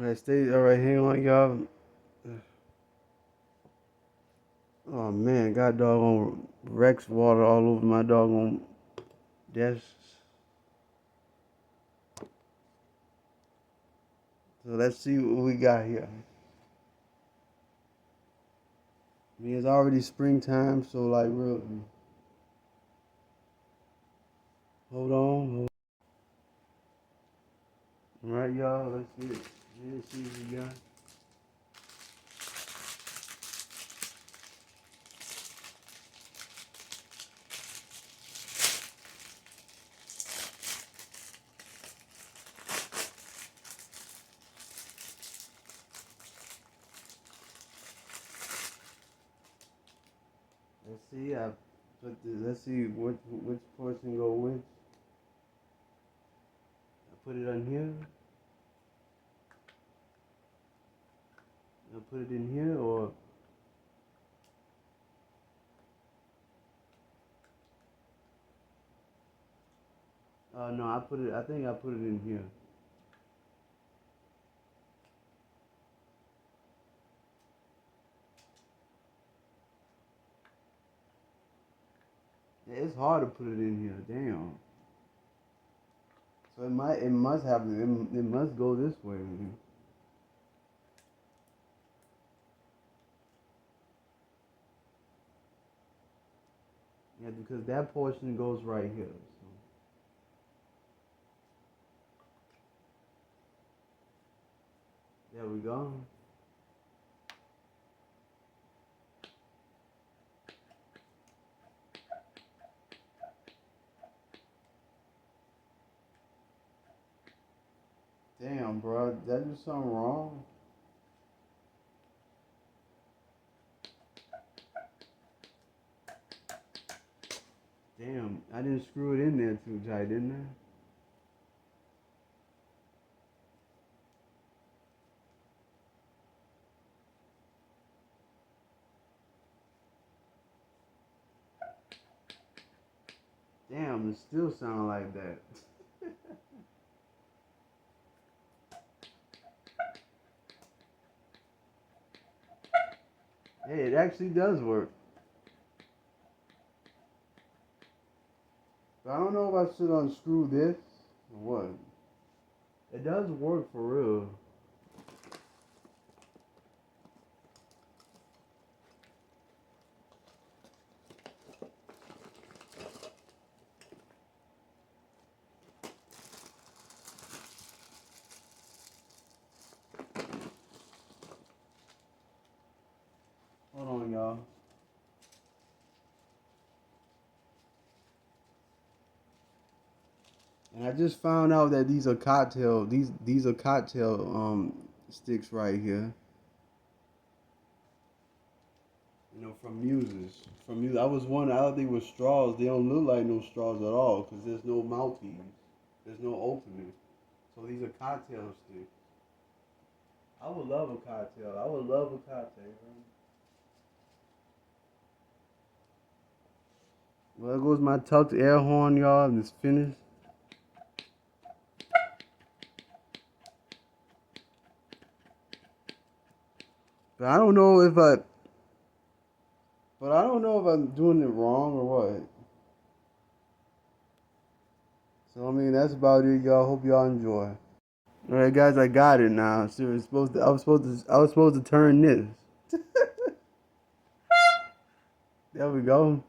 Alright, stay. Alright, hang on, y'all. Oh man, got doggone Rex water all over my doggone desk. So let's see what we got here. I mean, it's already springtime, so like, really. Hold on. Alright, y'all. Let's see it. Let's see what we got. Let's see. I put the. Let's see which portion go which. I put it on here. I put it in here, or no, I put it. I think I put it in here. Yeah, it's hard to put it in here. Damn. So it must have, it must go this way. Yeah, because that portion goes right here. So there we go. Damn, bro, did I do something wrong? Damn, I didn't screw it in there too tight, didn't I? Damn, it still sound like that. Hey, it actually does work. But I don't know if I should unscrew this or what. It does work for real. Hold on, y'all. And I just found out that these are cocktail. These are cocktail sticks right here. You know, from Muses. From Muses. I was wondering. I thought they were straws. They don't look like no straws at all because there's no mouthpiece. There's no opening. So these are cocktail sticks. I would love a cocktail. I would love a cocktail. Well, there goes my tucked air horn, y'all. It's finished. But I don't know if I. But I don't know if I'm doing it wrong or what. So I mean, that's about it, y'all. Hope y'all enjoy. All right, guys, I got it now. So it's supposed to. I was supposed to turn this. There we go.